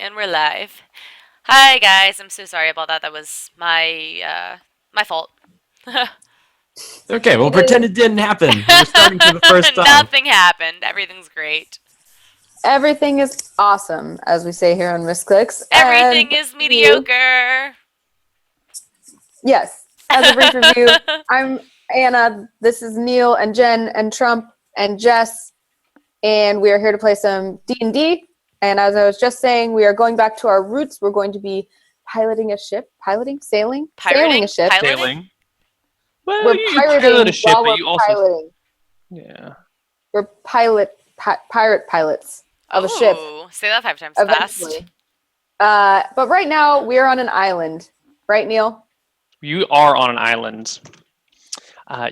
And we're live. Hi guys, I'm so sorry about that. That was my fault. Okay, well, It pretend is. it didn't happen. We're starting for the first time. Nothing happened. Everything's great. Everything is awesome, as we say here on Misscliks. Everything And is you, mediocre. yes, as a brief review, I'm Anna. This is Neil and Jen and Trump and Jess, and we are here to play some D&D. And as I was just saying, we are going back to our roots. We're going to be piloting a ship, sailing a Pirating? ship. Piloting? Sailing. Well, We're you pilot a pirating ship, while but we're you also, piloting. yeah. We're pirate pilots of a ship Oh, say that 5 times fast. eventually. But right now we are on an island, right, Neil? You are on an island.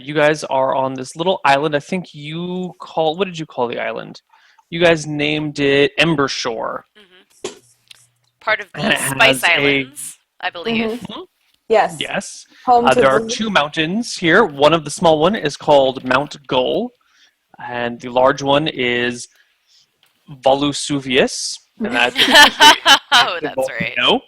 You guys are on this little island. I think what did you call the island? You guys named it Ember Shore. Part of And the it Spice has a, Islands, I believe. Mm-hmm. Yes. yes, Home to there are the. two mountains here. One of the small one is called Mount Gull, and the large one is Volusuvius, and that is a Oh, active that's right. volcano.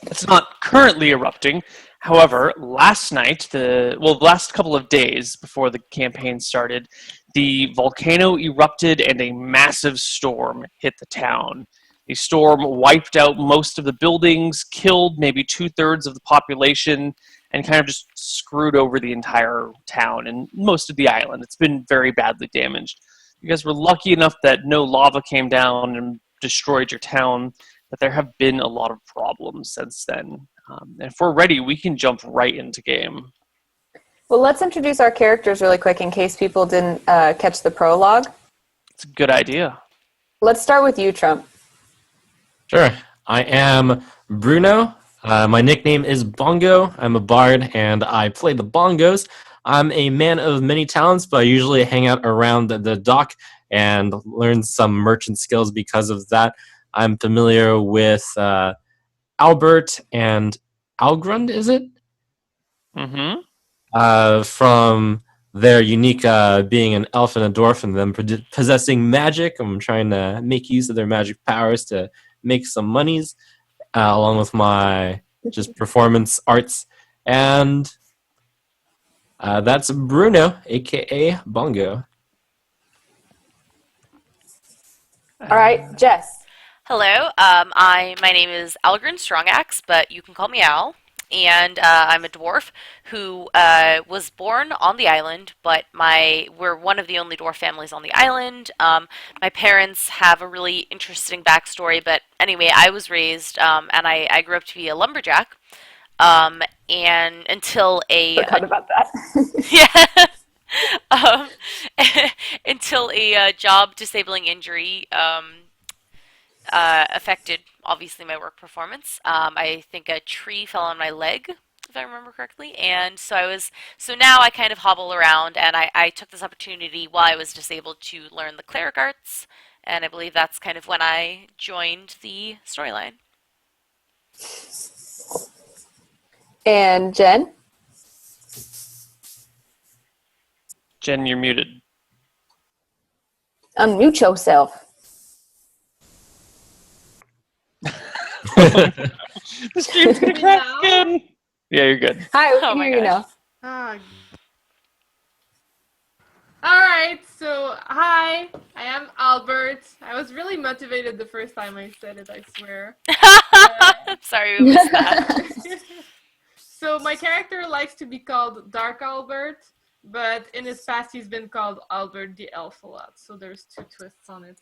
It's not currently erupting. However, the last couple of days before the campaign started, the volcano erupted and a massive storm hit the town. The storm wiped out most of the buildings, killed maybe two-thirds of the population, and kind of just screwed over the entire town and most of the island. It's been very badly damaged. You guys were lucky enough that no lava came down and destroyed your town, but there have been a lot of problems since then. And if we're ready, we can jump right into game. Well, let's introduce our characters really quick in case people didn't catch the prologue. It's a good idea. Let's start with you, Trump. Sure. I am Bruno. My nickname is Bongo. I'm a bard and I play the bongos. I'm a man of many talents, but I usually hang out around the dock and learn some merchant skills because of that. I'm familiar with Albert and Algrund, is it? Mm-hmm. From their unique being an elf and a dwarf and them possessing magic. I'm trying to make use of their magic powers to make some monies, along with my just performance arts. And that's Bruno, aka Bongo. All right, Jess. Hello. My name is Algren Strongaxe, but you can call me Al. And I'm a dwarf who was born on the island, but we're one of the only dwarf families on the island. My parents have a really interesting backstory, but anyway, I was raised and I grew up to be a lumberjack. And until Forgot about that. yeah, um, until a job disabling injury affected obviously my work performance. I think a tree fell on my leg, if I remember correctly, and so now I kind of hobble around, and I took this opportunity while I was disabled to learn the cleric arts, and I believe that's kind of when I joined the storyline. And Jen. Jen, you're muted. Unmute yourself. The stream's gonna crash again. Yeah, you're good. Hi, we Oh can my hear you now. gosh. Ah. Alright, so hi, I am Albert. I was really motivated the first time I said it, I swear. I'm sorry we missed that. So my character likes to be called Dark Albert, but in his past he's been called Albert the Elf a lot, so there's two twists on it.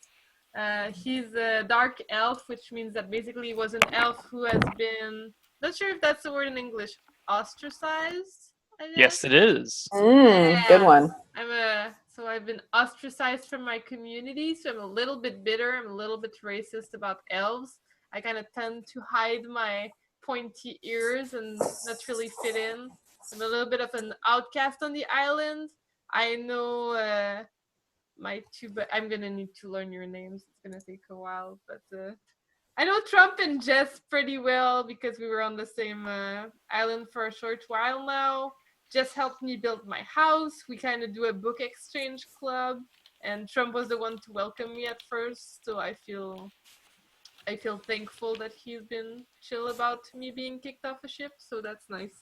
He's a dark elf, which means that basically he was an elf who has been, not sure if that's the word in English, ostracized, I guess? Yes, it is. Good one. So I've been ostracized from my community, so I'm a little bit bitter, I'm a little bit racist about elves. I kind of tend to hide my pointy ears and not really fit in. I'm a little bit of an outcast on the island. I know but I'm gonna need to learn your names. It's gonna take a while, but I know Trump and Jess pretty well because we were on the same island for a short while now. Jess helped me build my house. We kind of do a book exchange club, and Trump was the one to welcome me at first, so I feel I feel thankful that he's been chill about me being kicked off a ship, so that's nice.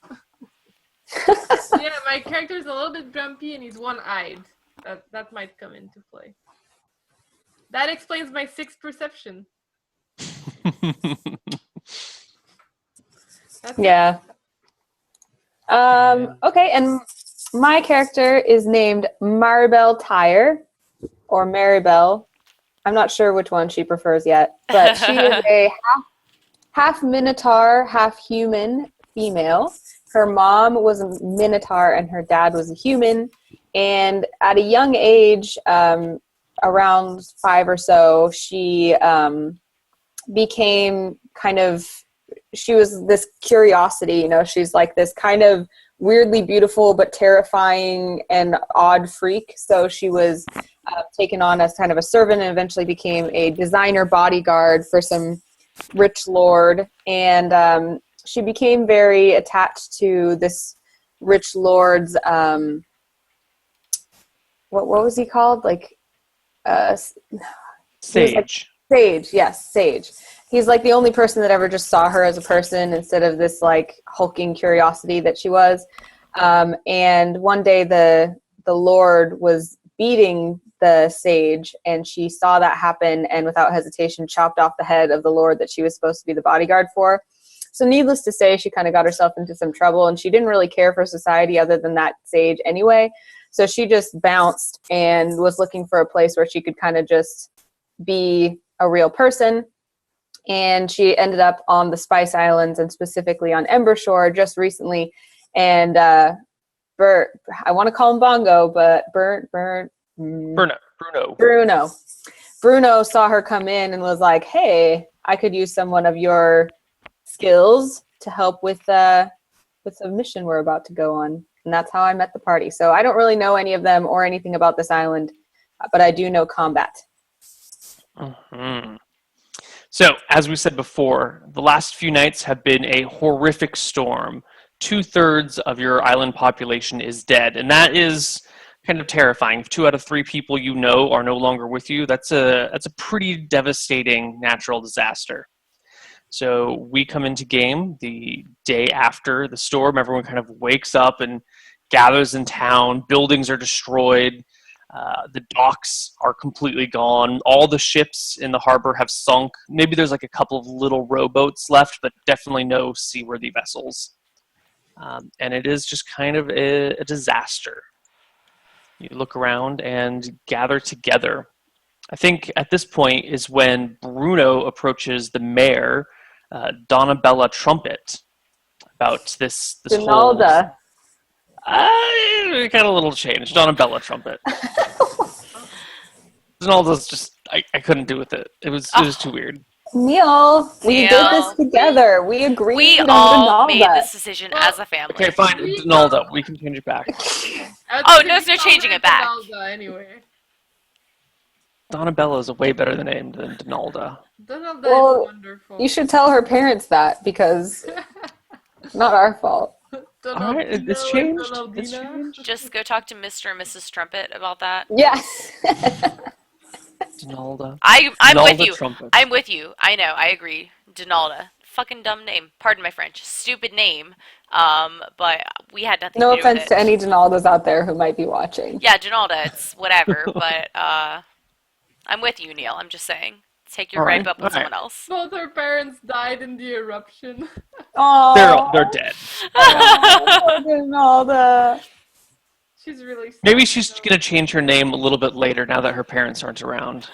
Yeah, my character's a little bit grumpy and he's one-eyed. That might come into play. That explains my 6th perception. That's Yeah. Okay, and my character is named Maribel Tyre, or Maribel. I'm not sure which one she prefers yet, but she is a half Minotaur, half human female. Her mom was a Minotaur and her dad was a human. And at a young age, around 5 or so, she became kind of, she was this curiosity, you know, she's like this kind of weirdly beautiful but terrifying and odd freak. So she was taken on as kind of a servant and eventually became a designer bodyguard for some rich lord. And she became very attached to this rich lord's, what was he called? Like, Sage. Sage, yes, Sage. He's like the only person that ever just saw her as a person instead of this like hulking curiosity that she was. And one day the Lord was beating the Sage, and she saw that happen, and without hesitation chopped off the head of the Lord that she was supposed to be the bodyguard for. So needless to say, she kind of got herself into some trouble, and she didn't really care for society other than that Sage anyway. So she just bounced and was looking for a place where she could kind of just be a real person. And she ended up on the Spice Islands, and specifically on Embershore just recently. And Bert, I want to call him Bongo, but Bruno saw her come in and was like, hey, I could use someone of your skills to help with the mission we're about to go on. And that's how I met the party. So I don't really know any of them or anything about this island, but I do know combat. Mm-hmm. So, as we said before, the last few nights have been a horrific storm. 2/3 of your island population is dead, and that is kind of terrifying. If 2 out of 3 people you know are no longer with you, that's a pretty devastating natural disaster. So we come into game the day after the storm. Everyone kind of wakes up and gathers in town. Buildings are destroyed. The docks are completely gone. All the ships in the harbor have sunk. Maybe there's like a couple of little rowboats left, but definitely no seaworthy vessels. And it is just kind of a disaster. You look around and gather together. I think at this point is when Bruno approaches the mayor, Donabella Trumpet, about this Donalda. It got a little change. Donabella Trumpet. Donalda's just I couldn't do with it. It was too weird. Neil, we did this together. We agreed. We on all made Donalda. this decision as a family. Okay, fine. Donalda. We can change it back. Oh, there's no changing it back. Anyway. Donabella is a way better name than Donalda. Donalda Well, is wonderful. You should tell her parents that, because it's not our fault. All right, it's changed. It's changed. Just go talk to Mr. and Mrs. Trumpet about that. Yes. Donalda. I'm Donalda with you. Trumpet. I'm with you. I know. I agree. Donalda. Fucking dumb name. Pardon my French. Stupid name. But we had nothing No to do offense with to it. any Donaldas out there who might be watching. Yeah, Donalda. It's whatever. But I'm with you, Neil. I'm just saying. Take your gripe up with someone else. Both her parents died in the eruption. Oh, They're dead. poor Donalda. She's really sad. Maybe she's gonna change her name a little bit later now that her parents aren't around.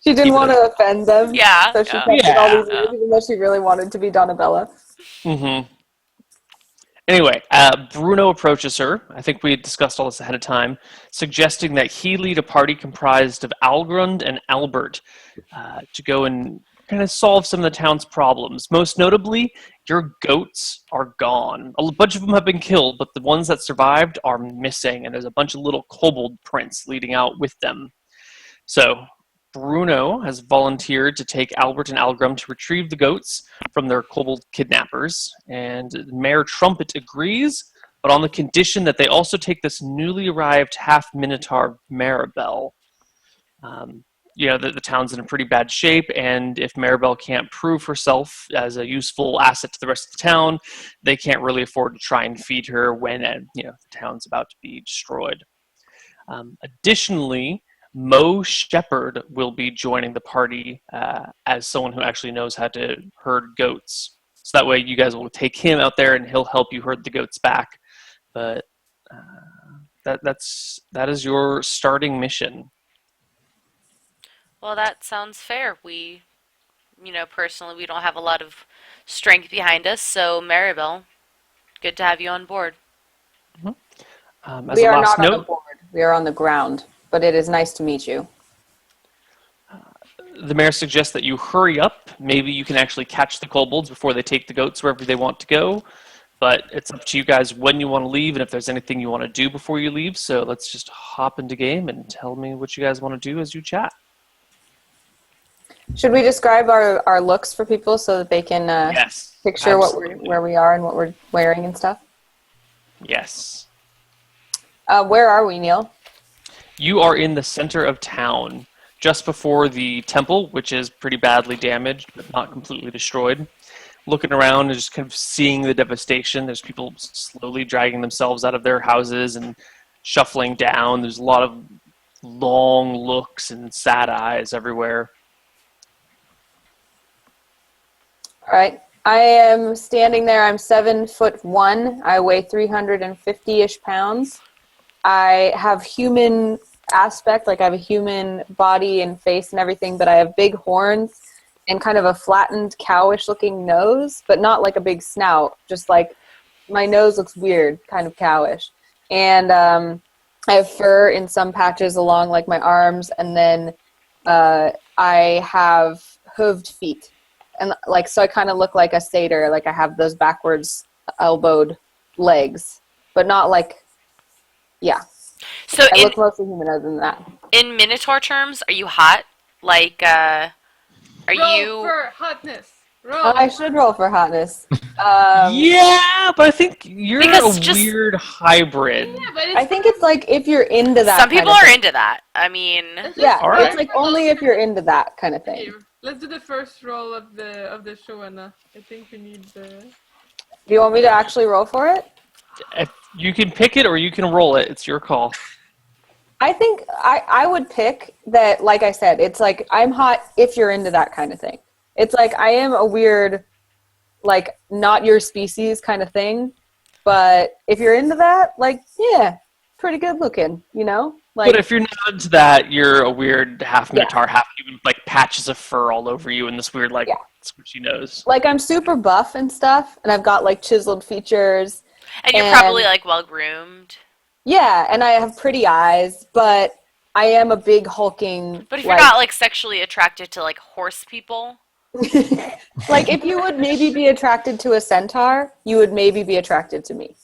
She didn't want to offend them. Yeah. So she Yeah. kept it all these Yeah. years, even though she really wanted to be Donabella. Mm-hmm. Anyway, Bruno approaches her. I think we had discussed all this ahead of time, suggesting that he lead a party comprised of Algrund and Albert to go and kind of solve some of the town's problems. Most notably, your goats are gone. A bunch of them have been killed, but the ones that survived are missing, and there's a bunch of little kobold prints leading out with them. So Bruno has volunteered to take Albert and Algrim to retrieve the goats from their kobold kidnappers, and Mayor Trumpet agrees, but on the condition that they also take this newly arrived half-Minotaur Maribel. the town's in a pretty bad shape, and if Maribel can't prove herself as a useful asset to the rest of the town, they can't really afford to try and feed her when the town's about to be destroyed. Additionally, Mo Shepherd will be joining the party as someone who actually knows how to herd goats. So that way you guys will take him out there and he'll help you herd the goats back. But that is your starting mission. Well, that sounds fair. Personally, we don't have a lot of strength behind us, so Maribel, good to have you on board. As We a are last not on the note, board. We are on the ground, but it is nice to meet you. the mayor suggests that you hurry up. Maybe you can actually catch the kobolds before they take the goats wherever they want to go. But it's up to you guys when you want to leave and if there's anything you want to do before you leave. So let's just hop into game and tell me what you guys want to do as you chat. Should we describe our looks for people so that they can Yes. picture Absolutely. where we are and what we're wearing and stuff? Yes. Where are we, Neil? You are in the center of town, just before the temple, which is pretty badly damaged, but not completely destroyed. Looking around and just kind of seeing the devastation. There's people slowly dragging themselves out of their houses and shuffling down. There's a lot of long looks and sad eyes everywhere. All right. I am standing there. I'm 7'1". I weigh 350-ish pounds. I have human aspect, like I have a human body and face and everything, but I have big horns and kind of a flattened cowish looking nose, but not like a big snout. Just like my nose looks weird, kind of cowish. And I have fur in some patches along like my arms, and then I have hooved feet. And so I kind of look like a satyr, like I have those backwards elbowed legs, but not like, yeah. So I look mostly human other than that. in Minotaur terms, are you hot? Like, are Roll you? for hotness. Roll. I should roll for hotness. Yeah, but I think you're Because a just- weird hybrid. Yeah, but it's I think it's like if you're into that. Some people kind of are thing. into that. I mean, Yeah, All right. it's like only if you're into that kind of thing. Let's do the first roll of the show, Anna. I think we need the. Do you want me to actually roll for it? If you can pick it or you can roll it. It's your call. I think I would pick that, like I said, it's like I'm hot if you're into that kind of thing. It's like I am a weird, like, not your species kind of thing. But if you're into that, like, yeah, pretty good looking, you know? Like, But if you're not into that, you're a weird half minotaur, half human, like patches of fur all over you and this weird, like, squishy nose. like I'm super buff and stuff, and I've got, like, chiseled features. and you're probably like well groomed. Yeah, and I have pretty eyes, but I am a big hulking. But if you're not like sexually attracted to like horse people, like if you would maybe be attracted to a centaur, you would maybe be attracted to me.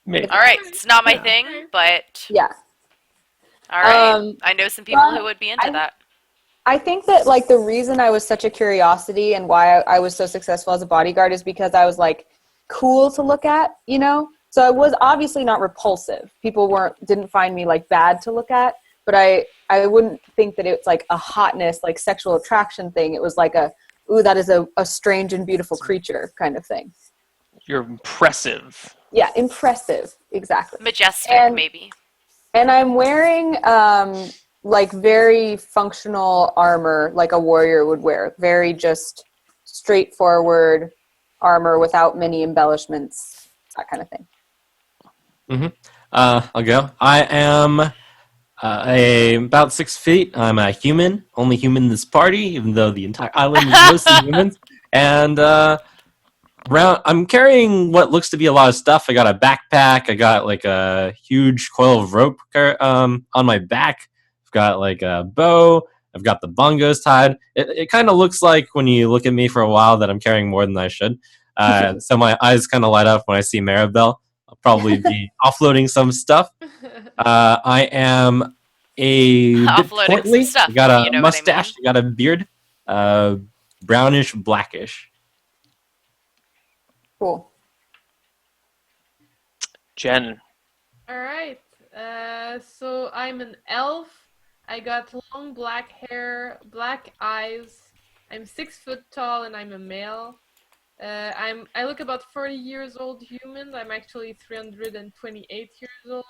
Maybe. all right, it's not my thing, but Yeah. all right, I know some people who would be into that. I think that like the reason I was such a curiosity and why I was so successful as a bodyguard is because I was like cool to look at, you know? So I was obviously not repulsive. People didn't find me like bad to look at, but I wouldn't think that it's like a hotness, like sexual attraction thing. It was like ooh, that is a strange and beautiful creature kind of thing. You're impressive. Yeah, impressive. Exactly. Majestic, maybe. And I'm wearing like very functional armor like a warrior would wear. Very just straightforward armor without many embellishments, that kind of thing. I'll go. I am about 6 feet. I'm a human, only human in this party, even though the entire island is mostly humans. And I'm carrying what looks to be a lot of stuff. I got a backpack. I got like a huge coil of rope on my back. I've got like a bow. I've got the bongos tied. It kind of looks like when you look at me for a while that I'm carrying more than I should. So my eyes kind of light up when I see Maribel. I'll probably be offloading some stuff. I am a bit Offloading portly. some stuff, I got a you know what I mustache. I got a beard. Brownish, blackish. Cool. Jen. All right. So I'm an elf. I got long black hair, black eyes. I'm 6 foot tall and I'm a male. I look about 40 years old human. I'm actually 328 years old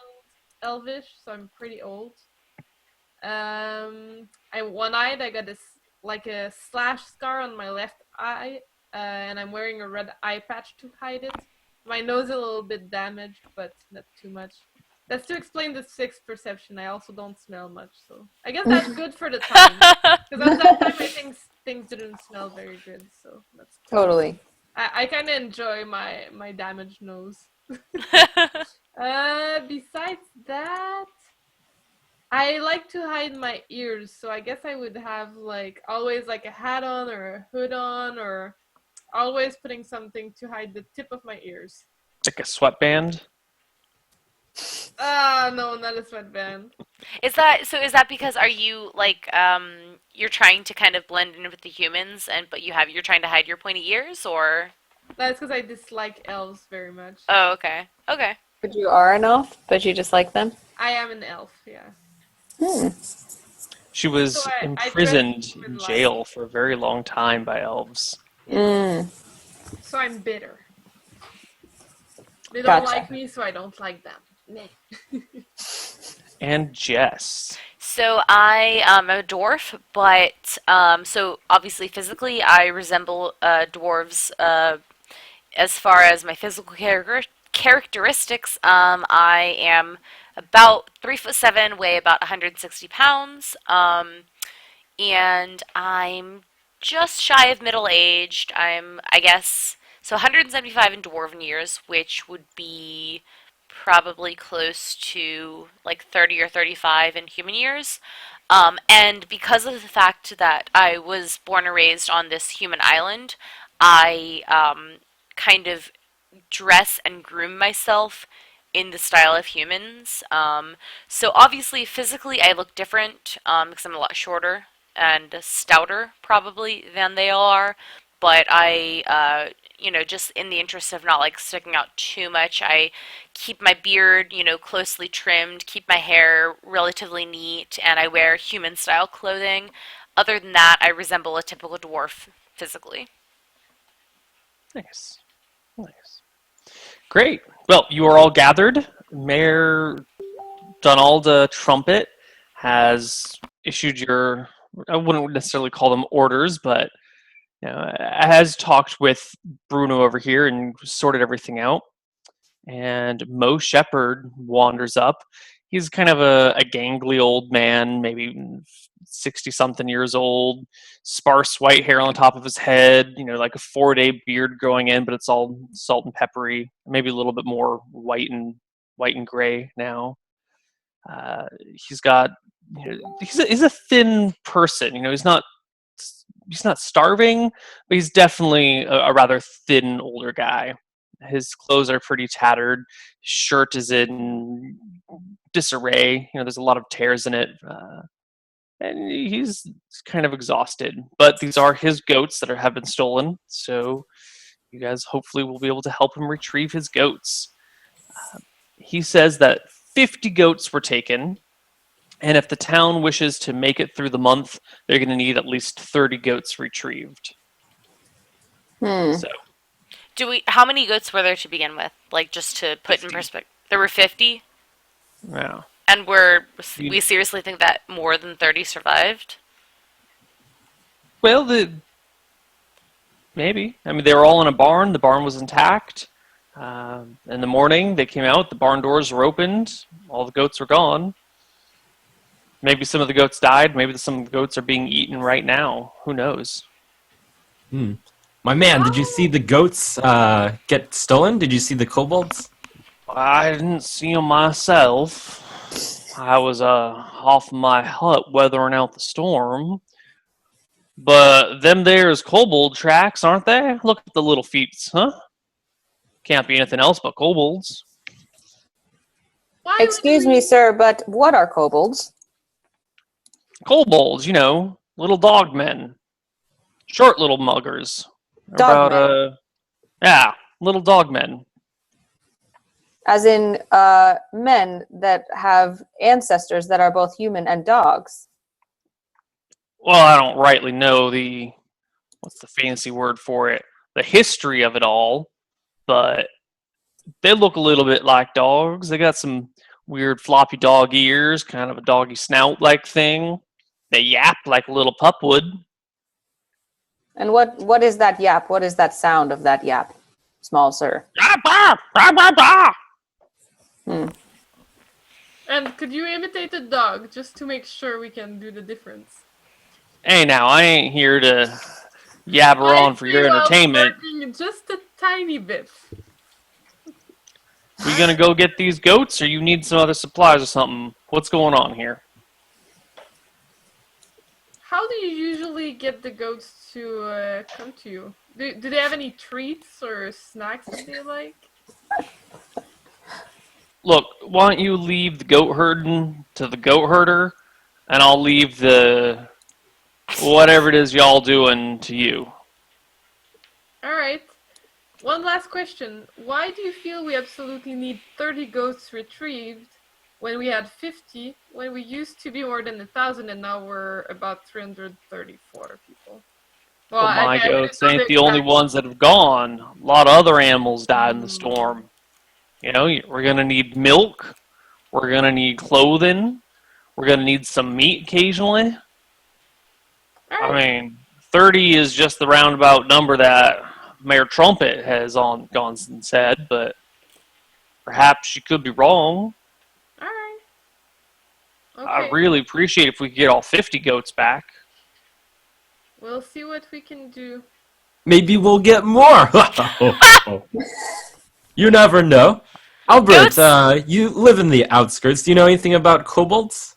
elvish, so I'm pretty old. I'm one-eyed. I got like a slash scar on my left eye, and I'm wearing a red eye patch to hide it. My nose is a little bit damaged, but not too much. That's to explain the sixth perception. I also don't smell much, so I guess that's good for the time. Because at that time, I think things didn't smell very good, so that's cool. Totally. I kind of enjoy my damaged nose. Besides that, I like to hide my ears, so I guess I would have like always like a hat on or a hood on, or always putting something to hide the tip of my ears. Like a sweatband? No, not a sweatband. Is that because are you like you're trying to kind of blend in with the humans but you're trying to hide your pointy ears or? That's because I dislike elves very much. Oh, okay. Okay. But you are an elf, but you just like them? I am an elf, yeah. She was So I imprisoned dress in like- jail for a very long time by elves. So I'm bitter. They don't like me, so I don't like them. Meh. And Jess. So I am a dwarf, but so obviously physically I resemble dwarves as far as my physical characteristics. I am about 3'7", weigh about 160 pounds, and I'm just shy of middle-aged. I guess, so 175 in dwarven years, which would be probably close to like 30 or 35 in human years. And because of the fact that I was born and raised on this human island, I kind of dress and groom myself in the style of humans. So obviously, physically, I look different because I'm a lot shorter and stouter probably than they are. But just in the interest of not like sticking out too much, I keep my beard, closely trimmed, keep my hair relatively neat, and I wear human style clothing. Other than that, I resemble a typical dwarf physically. Nice. Nice. Great. Well, you are all gathered. Mayor Donald Trumpet has issued your, I wouldn't necessarily call them orders, but has talked with Bruno over here and sorted everything out. And Mo Shepherd wanders up. He's kind of a gangly old man, maybe 60-something years old, sparse white hair on the top of his head, like a 4-day beard growing in, but it's all salt and peppery, maybe a little bit more white and gray now. He's got, he's a thin person. He's not starving, but he's definitely a rather thin older guy. His clothes are pretty tattered. His shirt is in disarray. There's a lot of tears in it. And he's kind of exhausted. But these are his goats that have been stolen. So you guys hopefully will be able to help him retrieve his goats. He says that 50 goats were taken. And if the town wishes to make it through the month, they're going to need at least 30 goats retrieved. So, How many goats were there to begin with? Like, just to put 50. In perspective, there were 50. Yeah. And we seriously think that more than 30 survived? Well, maybe. I mean, they were all in a barn. The barn was intact. In the morning, they came out. The barn doors were opened. All the goats were gone. Maybe some of the goats died. Maybe some of the goats are being eaten right now. Who knows? My man, did you see the goats get stolen? Did you see the kobolds? I didn't see them myself. I was off my hut weathering out the storm. But them there's kobold tracks, aren't they? Look at the little feet, huh? Can't be anything else but kobolds. Excuse me, sir, but what are kobolds? Kobolds, little dog men. Short little muggers. Dog men. Yeah, little dog men. As in men that have ancestors that are both human and dogs. well, I don't rightly know what's the fancy word for it, the history of it all, but they look a little bit like dogs. They got some weird floppy dog ears, kind of a doggy snout like thing. They yap like a little pup would. And what is that yap? What is that sound of that yap, small sir? Hmm. And could you imitate a dog just to make sure we can do the difference? Hey, now, I ain't here to yabber I on for see your while entertainment. barking just a tiny bit. We gonna go get these goats, or you need some other supplies or something? What's going on here? How do you usually get the goats to come to you? Do they have any treats or snacks that they like? Look, why don't you leave the goat herding to the goat herder, and I'll leave the whatever it is y'all doing to you. Alright. One last question. Why do you feel we absolutely need 30 goats retrieved when we had 50, when we used to be more than 1,000 and now we're about 334 people? Well, But my I goats didn't know ain't the only exact- ones that have gone. A lot of other animals died in the storm. You know, we're gonna need milk. We're gonna need clothing. We're gonna need some meat occasionally. I Alright. mean, 30 is just the roundabout number that Mayor Trumpet has gone and said, but perhaps she could be wrong. Alright. I Okay. really appreciate if we could get all 50 goats back. We'll see what we can do. Maybe we'll get more. You never know. Albert, Goats? you live in the outskirts. Do you know anything about kobolds?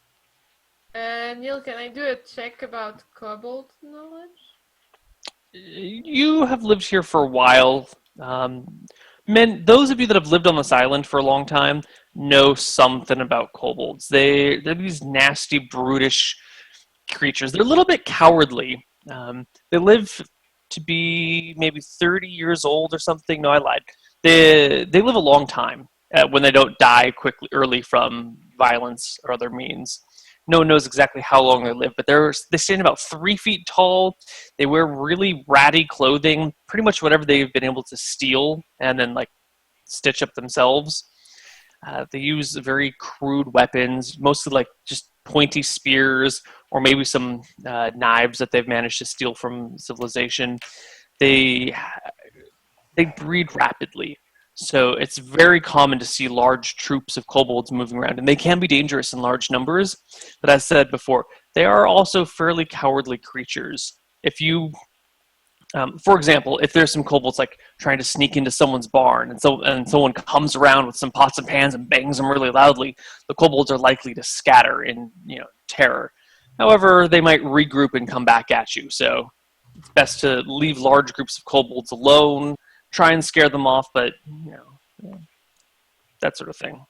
Neil, can I do a check about kobold knowledge? You have lived here for a while. Those of you that have lived on this island for a long time know something about kobolds. They're these nasty, brutish creatures. They're a little bit cowardly. They live to be maybe 30 years old or something. No, I lied. They live a long time when they don't die early from violence or other means. No one knows exactly how long they live, but they stand about 3 feet tall. They wear really ratty clothing, pretty much whatever they've been able to steal and then like stitch up themselves. They use very crude weapons, mostly like just pointy spears or maybe some knives that they've managed to steal from civilization. They breed rapidly. So it's very common to see large troops of kobolds moving around, and they can be dangerous in large numbers. But as said before, they are also fairly cowardly creatures. If you, for example, if there's some kobolds like trying to sneak into someone's barn, and someone comes around with some pots and pans and bangs them really loudly, the kobolds are likely to scatter in terror. However, they might regroup and come back at you. So it's best to leave large groups of kobolds alone. Try and scare them off, but that sort of thing.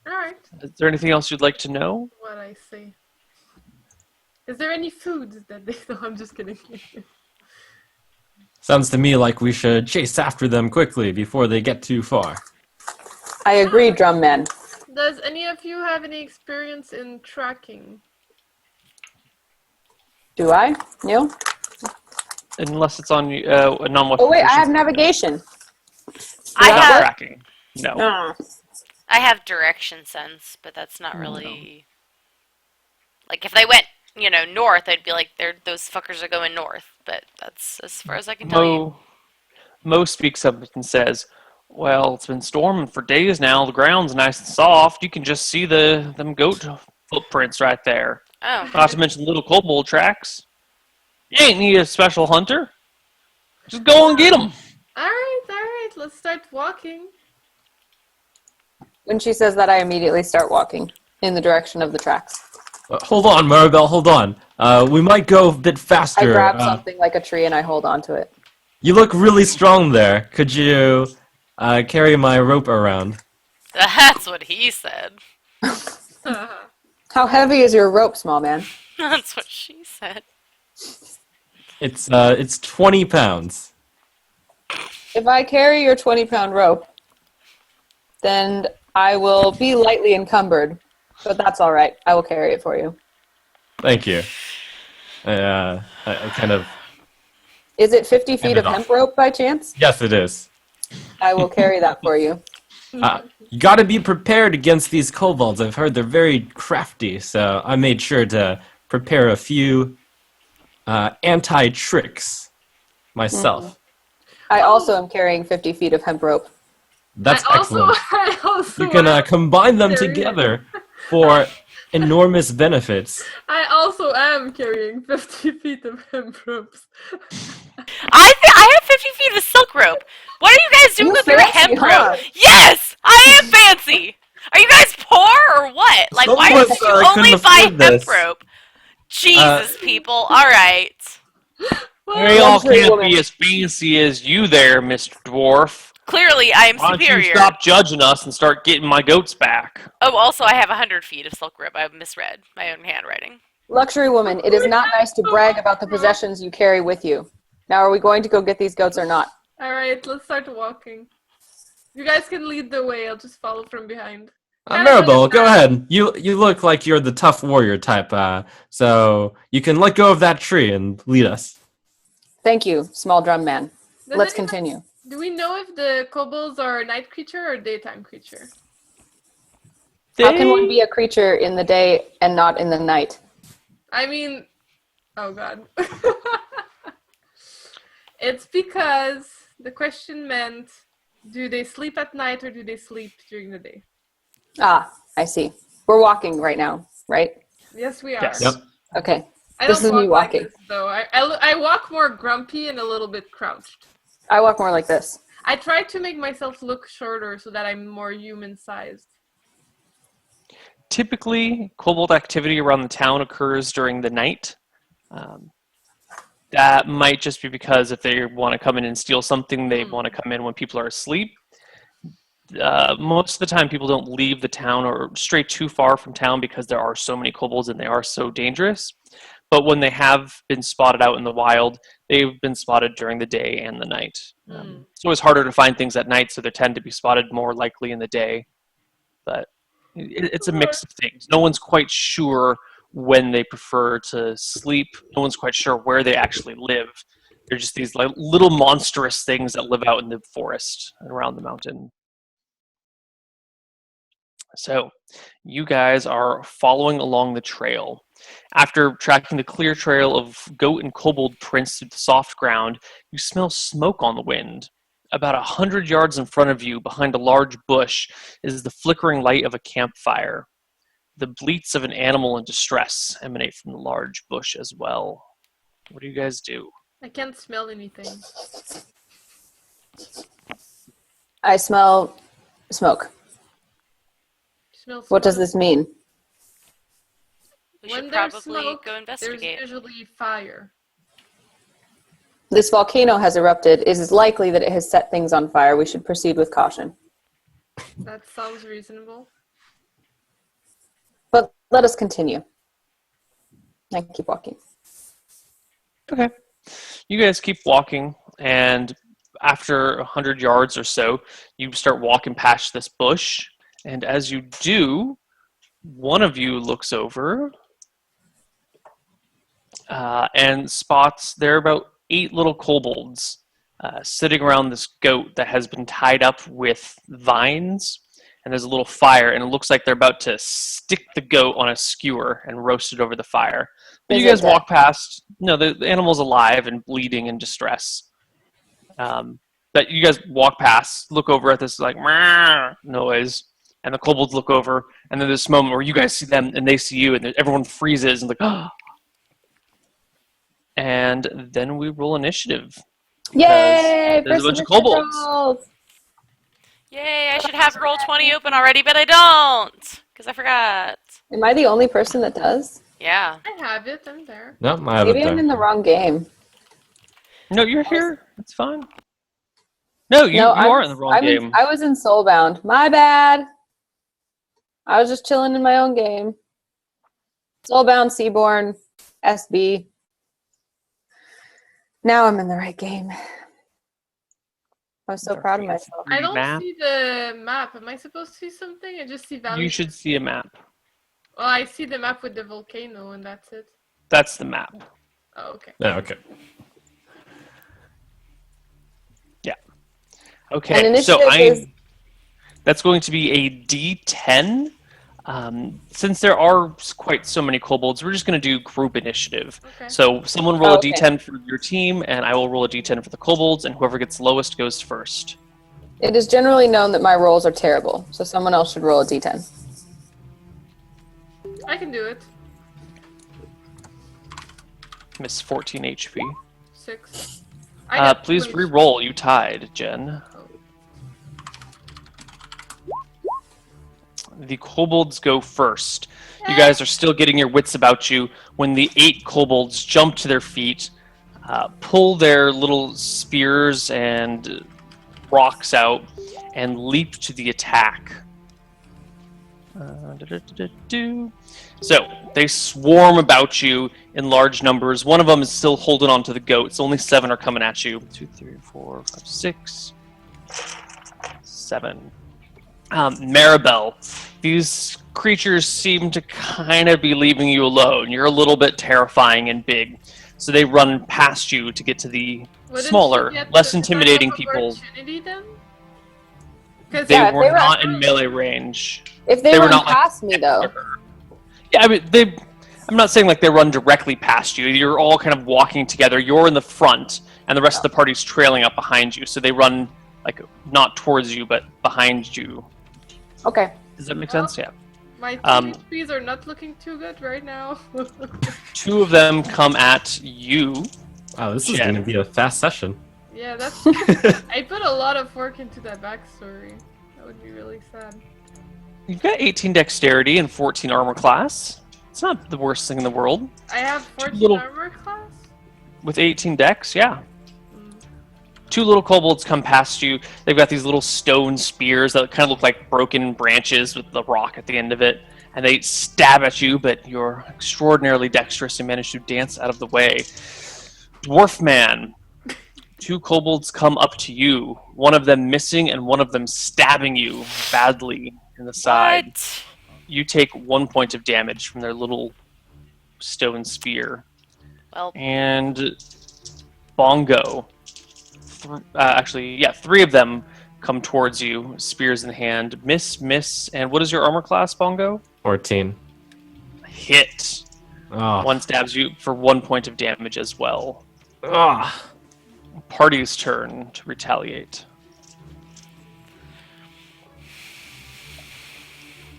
Alright. Is there anything else you'd like to know? What I say. Is there any food that they... No, I'm just kidding. Sounds to me like we should chase after them quickly before they get too far. I agree, drum man. Does any of you have any experience in tracking? Do I? Neil? Unless it's on a non-weapon. Oh wait, I have navigation. I Not have tracking. No. Ah. I have direction sense, but that's not really like if they went, north, I'd be like, those fuckers are going north. But that's as far as I can tell you. Mo speaks up and says, "Well, it's been storming for days now. The ground's nice and soft. You can just see them goat footprints right there. Oh, Not to mention little kobold tracks. You ain't need a special hunter. Just go and get them." Alright, let's start walking. When she says that, I immediately start walking in the direction of the tracks. Hold on, Maribel, hold on. We might go a bit faster. I grab something like a tree and I hold on to it. You look really strong there. Could you carry my rope around? that's what he said. How heavy is your rope, small man? That's what she said. It's 20 pounds. If I carry your 20-pound rope, then I will be lightly encumbered. But that's all right. I will carry it for you. Thank you. I kind of Is it 50 feet ended of off. hemp rope by chance? Yes, it is. I will carry that for you. You got to be prepared against these kobolds. I've heard they're very crafty, so I made sure to prepare a few anti-tricks myself. I also am carrying 50 feet of hemp rope. That's excellent. I also You can am combine them carrying- together for enormous benefits. I also am carrying 50 feet of hemp ropes. I have 50 feet of silk rope. What are you guys doing You're with your fancy, hemp huh? rope? Yes, I am fancy. Are you guys poor or what? Like, Some why of did us, you couldn't only buy afford hemp this. rope? Jesus, people. All right. We all Luxury can't woman. be as fancy as you there, Mr. Dwarf. Clearly, I am Why don't you superior. stop judging us and start getting my goats back? Oh, also, I have 100 feet of silk rope. I misread my own handwriting. Luxury woman, it is not nice to brag about the possessions you carry with you. Now, are we going to go get these goats or not? Alright, let's start walking. You guys can lead the way, I'll just follow from behind. Maribel, go ahead. You look like you're the tough warrior type, so you can let go of that tree and lead us. Thank you, small drum man. Does Let's anyone- continue. Do we know if the kobolds are a night creature or a daytime creature? How can one be a creature in the day and not in the night? I mean, oh god. It's because the question meant, do they sleep at night or do they sleep during the day? Ah, I see. We're walking right now, right? Yes, we are. Yes. Yep. Okay. I This don't is me walk walking. like this, though. I walk more grumpy and a little bit crouched. I walk more like this. I try to make myself look shorter so that I'm more human-sized. Typically, kobold activity around the town occurs during the night. That might just be because if they want to come in and steal something, they want to come in when people are asleep. Most of the time, people don't leave the town or stray too far from town because there are so many kobolds and they are so dangerous. But when they have been spotted out in the wild, they've been spotted during the day and the night. It's always harder to find things at night, so they tend to be spotted more likely in the day. But it's a mix of things. No one's quite sure when they prefer to sleep. No one's quite sure where they actually live. They're just these like little monstrous things that live out in the forest and around the mountain. So, you guys are following along the trail. After tracking the clear trail of goat and kobold prints through the soft ground, you smell smoke on the wind. About 100 yards in front of you, behind a large bush, is the flickering light of a campfire. The bleats of an animal in distress emanate from the large bush as well. What do you guys do? I can't smell anything. I smell smoke. Smells What does smoke. this mean? We When should there's probably smoke, go investigate. There's usually fire. This volcano has erupted. It is likely that it has set things on fire. We should proceed with caution. That sounds reasonable. But let us continue. I keep walking. Okay. You guys keep walking, and after 100 yards or so, you start walking past this bush, and as you do, one of you looks over and spots there are about 8 little kobolds sitting around this goat that has been tied up with vines, and there's a little fire, and it looks like they're about to stick the goat on a skewer and roast it over the fire. But Is you guys it dead? walk past, no, the animal's alive and bleeding in distress. But you guys walk past, look over at this like "Meow" noise, and the kobolds look over, and then this moment where you guys see them and they see you, and everyone freezes and like, oh. And then we roll initiative. Yay! There's a bunch First of kobolds. rolls. Yay, I should have roll 20 open already, but I don't. Because I forgot. Am I the only person that does? Yeah. I have it, I'm there. No, I have Maybe it I'm there. in the wrong game. No, you're here. It's fine. No, you are in the wrong game. I was in Soulbound. My bad. I was just chilling in my own game. Soulbound, Seaborn, SB. Now I'm in the right game. I was so proud of myself. I don't Map. see the map. Am I supposed to see something? I just see value. You should see a map. Well, I see the map with the volcano, and that's it. That's the map. Oh, okay. Yeah, okay. Yeah. And Okay, initiative so is that's going to be a D10. Since there are quite so many kobolds, we're just going to do group initiative. Okay. So someone roll a okay. D10 for your team, and I will roll a D10 for the kobolds, and whoever gets lowest goes first. It is generally known that my rolls are terrible, so someone else should roll a d10. I can do it. Miss 14 HP. 6. I got Please 2 re-roll. You tied, Jen. The kobolds go first. You guys are still getting your wits about you when the 8 kobolds jump to their feet, pull their little spears and rocks out, and leap to the attack. So they swarm about you in large numbers. One of them is still holding on to the goats. Only 7 are coming at you. 2, 3, 4, 5, 6, 7. Maribel, these creatures seem to kind of be leaving you alone. You're a little bit terrifying and big, so they run past you to get to the Wouldn't smaller, you get less the intimidating attack of people. opportunity then? 'Cause They Yeah, if were they were- not in melee range. If they They were run not, like, past me, though, Yeah, I mean, I'm not saying like they run directly past you. You're all kind of walking together. You're in the front, and the rest of the party's trailing up behind you. So they run like not towards you, but behind you. okay. Does that make Well, sense? Yeah. My THPs are not looking too good right now. 2 of them come at you. Wow, this is Jen. going to be a fast session. Yeah, that's. I put a lot of work into that backstory. That would be really sad. You've got 18 dexterity and 14 armor class. It's not the worst thing in the world. I have 14 little- armor class? With 18 dex, yeah. Mm. 2 little kobolds come past you. They've got these little stone spears that kind of look like broken branches with the rock at the end of it. And they stab at you, but you're extraordinarily dexterous and manage to dance out of the way. Dwarf man. 2 kobolds come up to you. One of them missing and one of them stabbing you badly in the side. What? You take 1 point of damage from their little stone spear. Well, And Bongo. 3 of them come towards you, spears in hand. Miss, and what is your armor class, Bongo? 14. Hit. Oh. One stabs you for 1 point of damage as well. Ah. Party's turn to retaliate.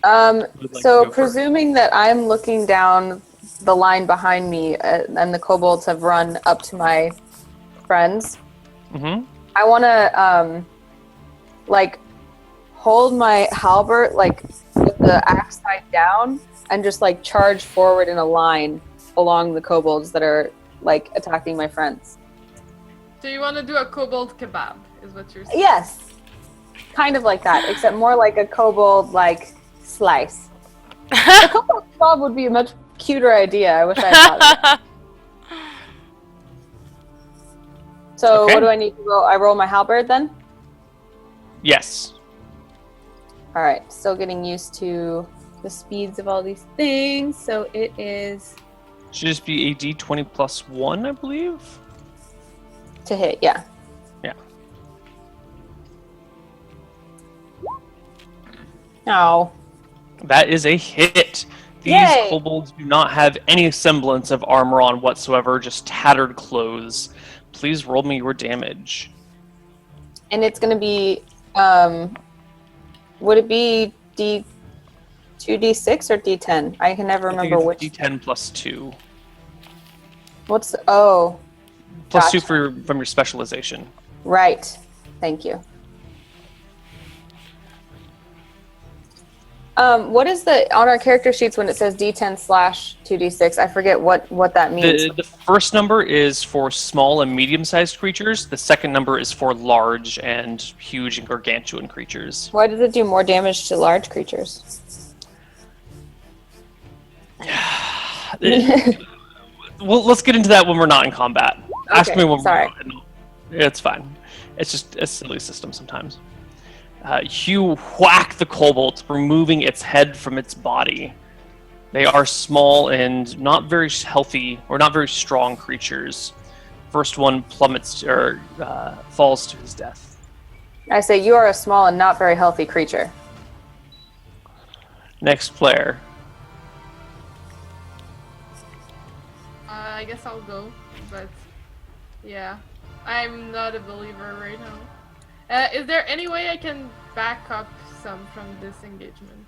Who would like to So go first? presuming that I'm looking down the line behind me and the kobolds have run up to my friends, Mm-hmm. I want to like hold my halberd like with the axe side down and just like charge forward in a line along the kobolds that are like attacking my friends. So you want to do a kobold kebab, is what you're saying? Yes, kind of like that, except more like a kobold like slice. A kobold kebab would be a much cuter idea. I wish I had thought of that. So Okay. what do I need to roll? I roll my halberd then? Yes. All right, still getting used to the speeds of all these things. So it is Should just be a d20 plus 1, I believe. to hit, yeah. Yeah. Oh. That is a hit. These Yay! kobolds do not have any semblance of armor on whatsoever, just tattered clothes. Please roll me your damage. And it's going to be, would it be 2d6 or d10? I can never remember which. D10 plus 2. What's the, oh, Plus 2 Gotcha. from your specialization. right. Thank you. What is the, on our character sheets when it says d10/2d6, I forget what that means. The first number is for small and medium-sized creatures. The second number is for large and huge and gargantuan creatures. Why does it do more damage to large creatures? Well, let's get into that when we're not in combat. Ask Okay, me when sorry. we're not. It's fine. It's just a silly system sometimes. You whack the kobold, removing its head from its body. They are small and not very healthy or not very strong creatures. First one plummets or falls to his death. I say you are a small and not very healthy creature. Next player. I guess I'll go, but yeah, I'm not a believer right now. Is there any way I can back up some from this engagement?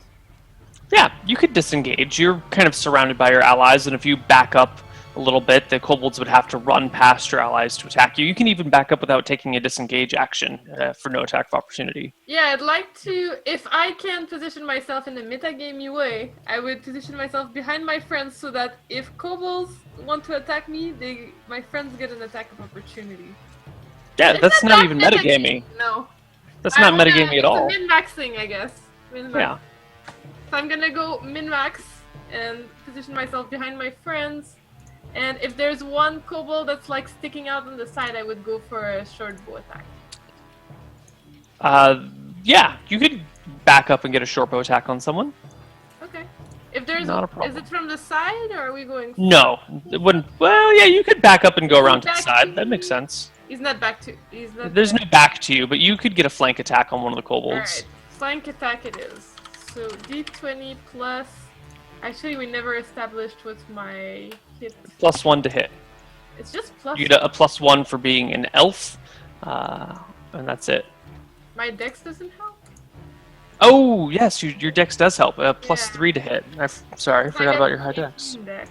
Yeah, you could disengage. You're kind of surrounded by your allies, and if you back up a little bit, the kobolds would have to run past your allies to attack you. You can even back up without taking a disengage action for no attack of opportunity. Yeah, I'd like to, if I can position myself in a metagamey way, I would position myself behind my friends so that if kobolds want to attack me, my friends get an attack of opportunity. Yeah, Isn't that's not that even metagaming. No. That's not metagaming at all. It's a min-max thing, I guess. Min-max. Yeah. So I'm gonna go min-max and position myself behind my friends. And if there's one kobold that's like sticking out on the side, I would go for a short bow attack. Yeah, you could back up and get a short bow attack on someone. Okay. If there's Not a problem. Is it from the side or are we going? No, it wouldn't. Well, yeah, you could back up and go around to the Back side. to That makes me. sense. He's not back to. He's not. There's no back to you, but you could get a flank attack on one of the kobolds. Alright, flank attack it is. So d20 plus. Actually, we never established what's my hit. +1 to hit. It's just plus. You get a +1 for being an elf, and that's it. My dex doesn't help. Oh, yes, your dex does help. +3 Yeah. to hit. Sorry, I forgot about your high dex. Dex.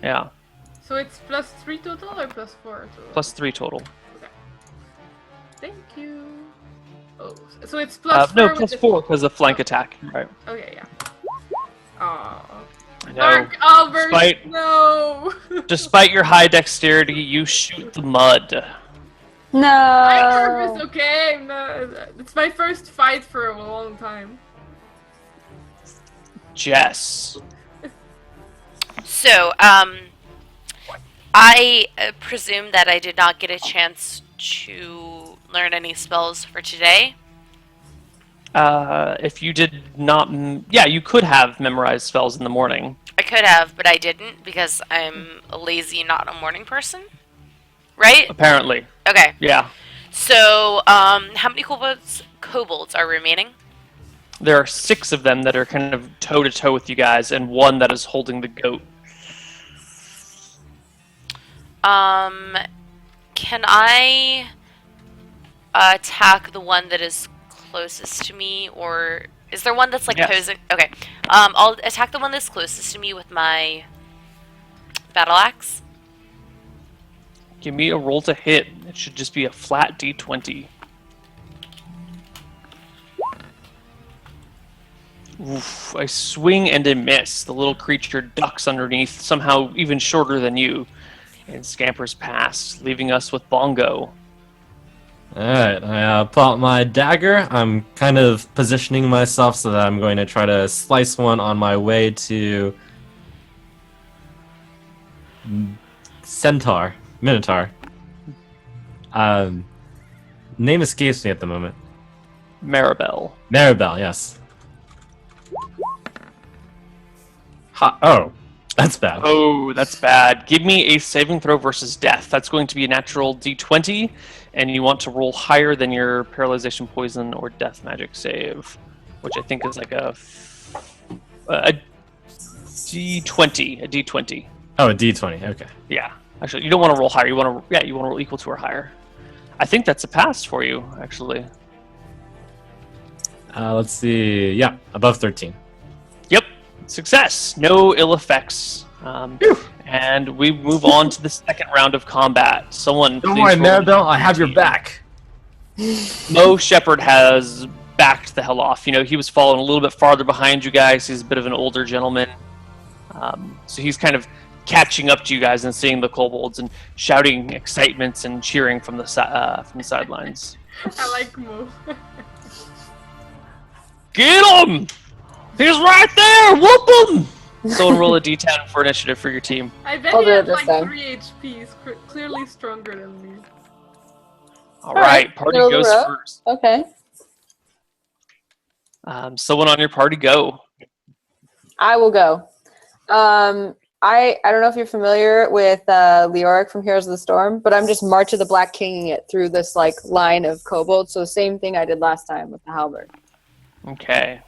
Yeah, So it's +3 total or +4 total? +3 total. Thank you. Oh, so it's +4. No, with the- +4 because of flank attack. Right. Okay, yeah. Aww. I know. Dark Albert, Despite- no! Despite your high dexterity, you shoot the mud. I'm No. nervous, okay? It's my first fight for a long time. Jess. So, I presume that I did not get a chance to learn any spells for today. If you did not, yeah, you could have memorized spells in the morning. I could have, but I didn't because I'm a lazy, not a morning person. Right? Apparently, Okay. yeah. So, how many kobolds are remaining? There are 6 of them that are kind of toe to toe with you guys, and 1 that is holding the goat. Can I attack the one that is closest to me, or is there one that's like Yes. posing? Okay. I'll attack the one that's closest to me with my battle axe. Give me a roll to hit. It should just be a flat d20. Oof, a swing and a miss. The little creature ducks underneath, somehow even shorter than you, and scampers past, leaving us with Bongo. Alright, I pull out my dagger. I'm kind of positioning myself so that I'm going to try to slice one on my way to Minotaur. Name escapes me at the moment. Maribel. Maribel, yes. Oh, that's bad. Oh, that's bad. Give me a saving throw versus death. That's going to be a natural d20, and you want to roll higher than your paralyzation, poison, or death magic save, which I think is like a d20. A d20. Oh, a d20. Okay. Yeah. Actually, you don't want to roll higher. You want to roll equal to or higher. I think that's a pass for you, actually. Let's see. Yeah, above 13. Yep. Success. No ill effects. And we move on to the second round of combat. Someone. Don't please worry, roll Maribel. I have your d20. back. Mo Shepherd has backed the hell off. You know, he was following a little bit farther behind you guys. He's a bit of an older gentleman. So he's kind of catching up to you guys and seeing the kobolds and shouting excitements and cheering from the sidelines. I like Mo. Get him! He's right there! Whoop him! Someone roll a d10 for initiative for your team. I bet I'll he do it has this like time. 3 HP. He's clearly stronger than me. All right, party middle of the goes row. first. Okay. Someone on your party go. I will go. I don't know if you're familiar with Leoric from Heroes of the Storm, but I'm just March of the Black Kinging it through this like line of kobolds. So same thing I did last time with the halberd. Okay.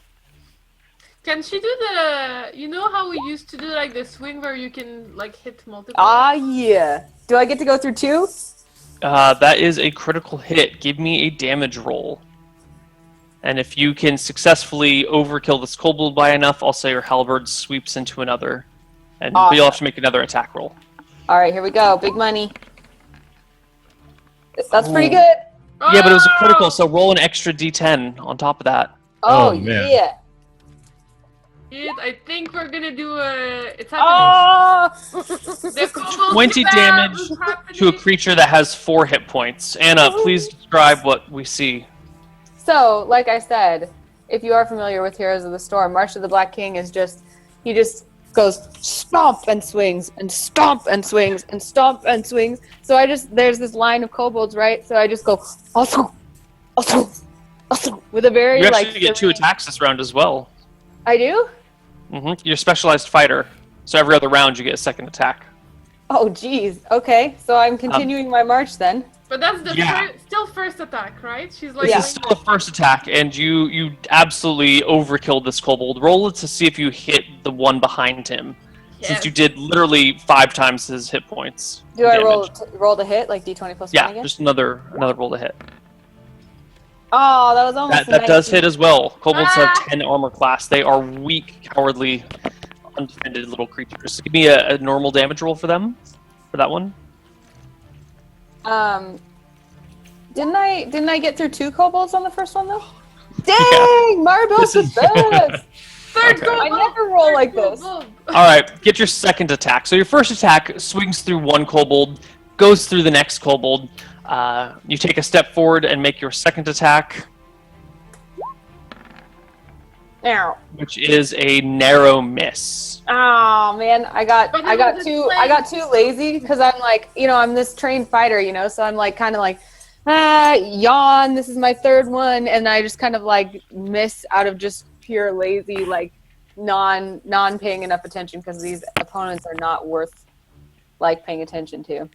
Can she do the? You know how we used to do like the swing where you can like hit multiple? Ah, yeah. Do I get to go through 2? That is a critical hit. Give me a damage roll. And if you can successfully overkill this kobold by enough, I'll say your halberd sweeps into another. And Awesome. you'll have to make another attack roll. All right, here we go. Big money. That's pretty Ooh. good. Yeah, but it was a critical, so roll an extra d10 on top of that. Oh, Oh, man. yeah. I think we're gonna do a. It's happening. Oh! The kobolds 20 are damage happening. to a creature that has 4 hit points. Anna, please describe what we see. So, like I said, if you are familiar with Heroes of the Storm, March of the Black King is just, he just goes stomp and swings and stomp and swings and stomp and swings. So there's this line of kobolds, right? So I just go, also, with a very You like. actually get 2 attacks this round as well. I do? You're a specialized fighter, so every other round you get a second attack. Oh, geez. Okay, so I'm continuing my march then. But that's the Yeah. still first attack, right? She's like. This Yeah. is still the first attack, and you absolutely overkilled this kobold. Roll it to see if you hit the one behind him, since you did literally 5 times his hit points. Do I damage. roll the hit, like d20 plus 1 Yeah, again? just another roll to hit. Oh, that was almost That does 19. hit as well. Kobolds have Ah! 10 armor class. They are weak, cowardly, undefended little creatures. So give me a normal damage roll for them, for that one. Didn't I get through 2 kobolds on the first one though? Dang, Maribel's the best. Third Okay. kobold! I never roll Third like this. kobold. All right, get your second attack. So your first attack swings through one kobold, goes through the next kobold. You take a step forward and make your second attack, Ow. which is a narrow miss. Oh man, I got But it was too lazy because I'm like, I'm this trained fighter, so I'm like kind of like, yawn. This is my 3rd one, and I just kind of like miss out of just pure lazy, like non paying enough attention because these opponents are not worth like paying attention to.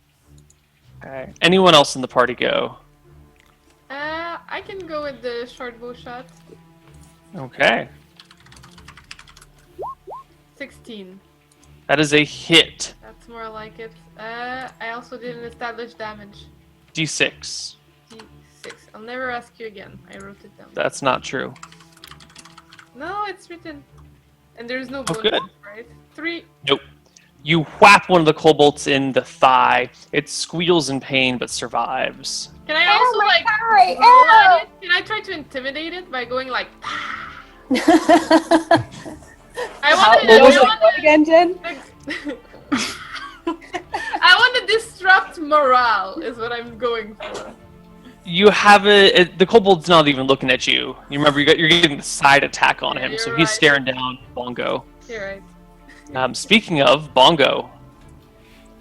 Okay. Anyone else in the party go? I can go with the short bow shot. Okay. 16. That is a hit. That's more like it. I also didn't establish damage. D6. D6. I'll never ask you again. I wrote it down. That's not true. No, it's written. And there's no Oh, bonus, good. right? 3. Nope. You whap one of the kobolds in the thigh. It squeals in pain but survives. Can I also my like thigh, roll ow! at it? Can I try to intimidate it by going like I want to what was What again, Jen? I want to disrupt morale is what I'm going for. You have the kobold's not even looking at you. You remember you're getting the side attack on him, You're so right. he's staring down Bongo. You're right. Speaking of Bongo,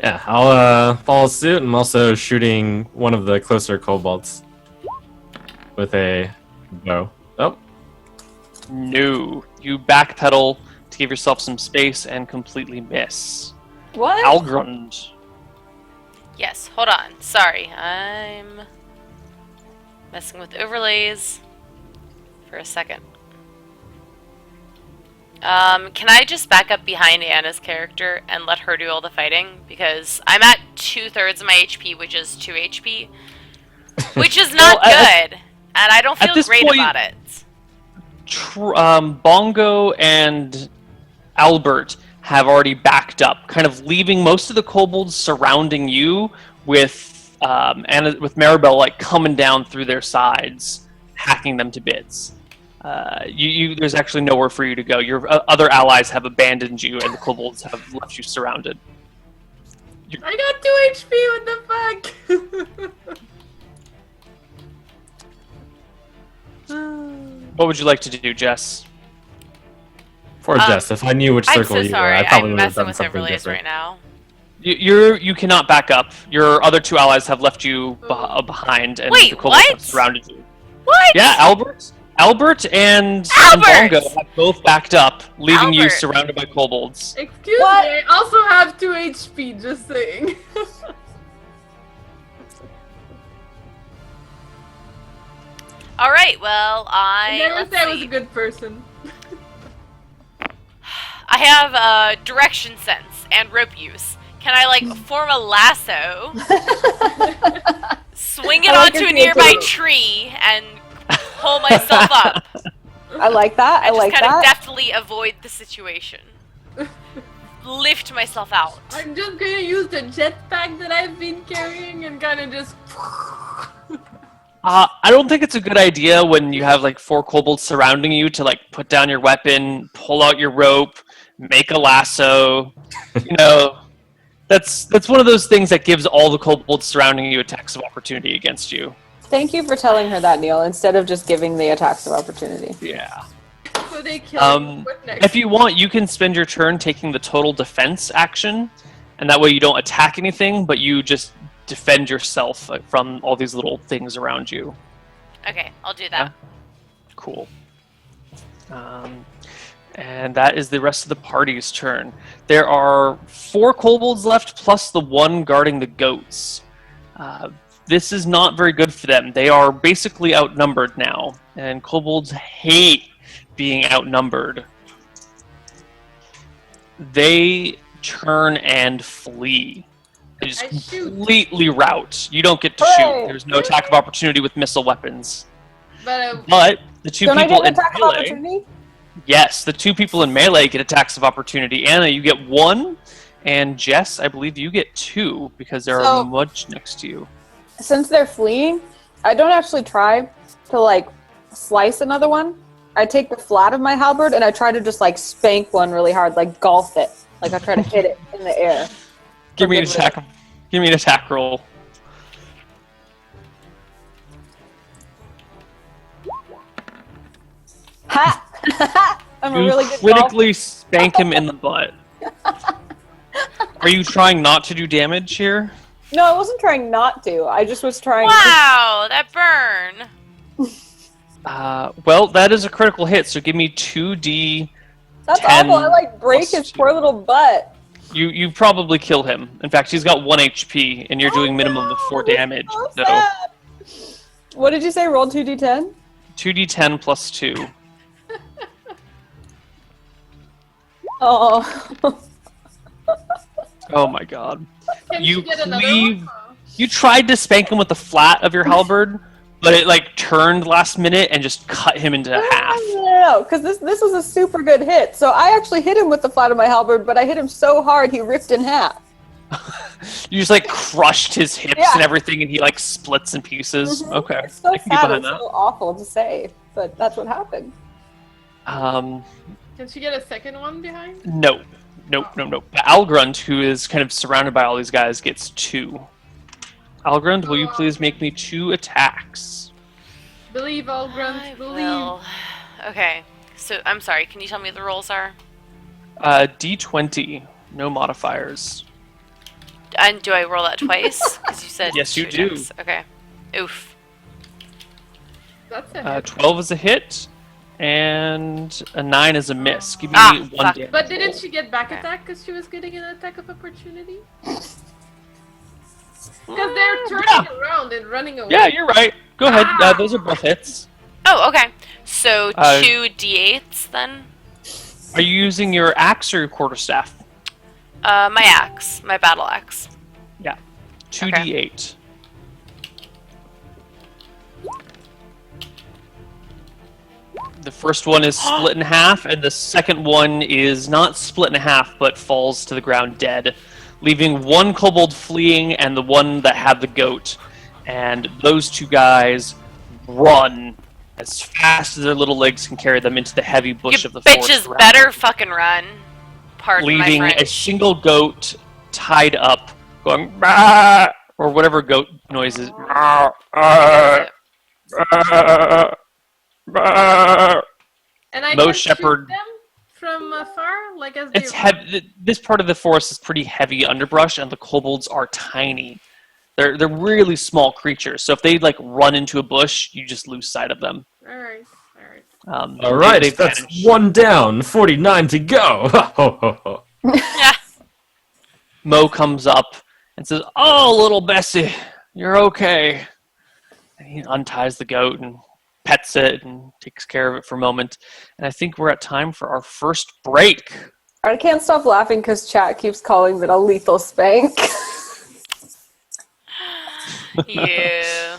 Yeah, I'll follow suit. I'm also shooting one of the closer kobolds with a bow. Oh, no, you backpedal to give yourself some space and completely miss. What? Algrund. Yes, hold on. Sorry, I'm messing with overlays for a second. Can I just back up behind Anna's character and let her do all the fighting? Because I'm at 2/3 of my HP, which is 2 HP. Which is not Well, good. And I don't at feel this great point- about it. Bongo and Albert have already backed up, kind of leaving most of the kobolds surrounding you with with Maribel like coming down through their sides, hacking them to bits. There's actually nowhere for you to go. Your other allies have abandoned you, and the kobolds have left you surrounded. I got 2 HP, what the fuck? What would you like to do, Jess? for Jess, if I knew which I'm circle so you were, sorry. I probably I'm would have messing done with something overlays different. right now. You cannot back up. Your other 2 allies have left you behind, and Wait, the kobolds have what? surrounded you. What? Yeah, Albert. Albert and Albert! Bongo have both backed up, leaving you Albert. surrounded by kobolds. Excuse What? me, I also have 2 HP, just saying. All right. Well, Never let's say I was see. a good person. I have direction sense and rope use. Can I like form a lasso, swing it I like onto your a nearby creativity. tree, and pull myself up? I like that. I And like just kind of that. deftly avoid the situation. Lift myself out. I'm just gonna use the jetpack that I've been carrying and kind of just. I don't think it's a good idea when you have like 4 kobolds surrounding you to like put down your weapon, pull out your rope, make a lasso. You know, that's one of those things that gives all the kobolds surrounding you attacks of opportunity against you. Thank you for telling her that, Neil, instead of just giving the attacks of opportunity. Yeah. So they kill me. What next? If you want, you can spend your turn taking the total defense action, and that way you don't attack anything, but you just defend yourself from all these little things around you. Okay, I'll do that. Cool. And that is the rest of the party's turn. There are 4 kobolds left, plus the one guarding the goats. This is not very good for them. They are basically outnumbered now, and kobolds hate being outnumbered. They turn and flee. They just I shoot. completely rout. You don't get to Hooray! shoot. There's no attack of opportunity with missile weapons. But But the 2 Don't I people get an in attack of melee, opportunity? yes, the 2 people in melee get attacks of opportunity. Anna, you get 1, and Jess, I believe you get 2 because there So- are Mudge next to you. Since they're fleeing, I don't actually try to like slice another one. I take the flat of my halberd and I try to just like spank one really hard, like golf it. Like I try to hit it in the air. Give me an good attack. Give me an attack roll. Ha! I'm a You really good golfer. critically spank him in the butt. Are you trying not to do damage here? No, I wasn't trying not to. I just was trying Wow, that burn. Well, that is a critical hit, so give me 2d. That's 10 awful. I like break plus his poor little butt. You probably kill him. In fact, he's got 1 HP, and you're doing minimum of 4 Oh, that's damage. so So sad. What did you say? Roll 2d10? 2d10 plus 2. Oh. Oh my god. can You you get another cleave- one? You tried to spank him with the flat of your halberd, but it like turned last minute and just cut him into half. No, because this was a super good hit. So I actually hit him with the flat of my halberd, but I hit him so hard he ripped in half. You just like crushed his hips Yeah. and everything, and he like splits in pieces. Mhm. Okay, It's so I can get sad. behind It's that. so awful to say, but that's what happened. Can she get a second one behind? Nope. But Algrund, who is kind of surrounded by all these guys, gets 2. Algrund, will you please make me 2 attacks? Believe all I grunts, believe. will. Okay, so I'm sorry. Can you tell me what the rolls are? D20, no modifiers. And do I roll that twice? Because you said Yes, you 2 do. attacks. Okay. Oof. That's a hit. 12 is a hit, and a 9 is a miss. Give me Ah, 1 fuck. damage. But didn't roll. she get back Okay. attack because she was getting an attack of opportunity? Because Mm, they're turning around and running away. Yeah, you're right. Go ahead. Those are both hits. Oh, okay. So Uh, 2 d8s then? Are you using your axe or your quarterstaff? My axe. My battle axe. 2d8. The first one is split in half, and the second one is not split in half, but falls to the ground dead, leaving 1 kobold fleeing and the one that had the goat. And those 2 guys run as fast as their little legs can carry them into the heavy bush You of the forest. bitches around better them, fucking run. Pardon my leaving a French. single goat tied up, going "Bah!" or whatever goat noise is. "Bah, bah, bah, bah." And I Mo can Shepherd- shoot them from afar, like as they It's heavy. This part of the forest is pretty heavy underbrush, and the kobolds are tiny. They're really small creatures. So if they like run into a bush, you just lose sight of them. All right. All right, they've that's managed. 1 down, 49 to go. Ho, ho, ho. Yeah. Mo comes up and says, "Oh, little Bessie, you're okay." And he unties the goat and pets it and takes care of it for a moment. And I think we're at time for our first break. I can't stop laughing because chat keeps calling it a lethal spank. You.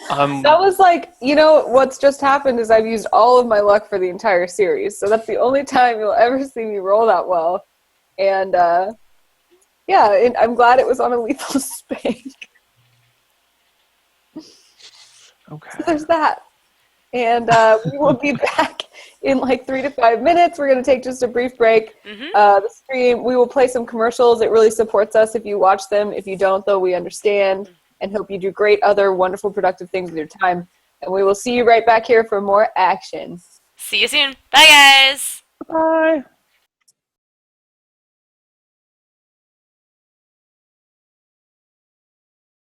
That was like, what's just happened is I've used all of my luck for the entire series. So that's the only time you'll ever see me roll that well. And and I'm glad it was on a lethal spank. Okay. So there's that. And we will be back in like 3 to 5 minutes. We're going to take just a brief break. The stream, we will play some commercials. It really supports us if you watch them. If you don't, though, we understand and hope you do great other wonderful, productive things with your time. And we will see you right back here for more action. See you soon. Bye, guys. Bye.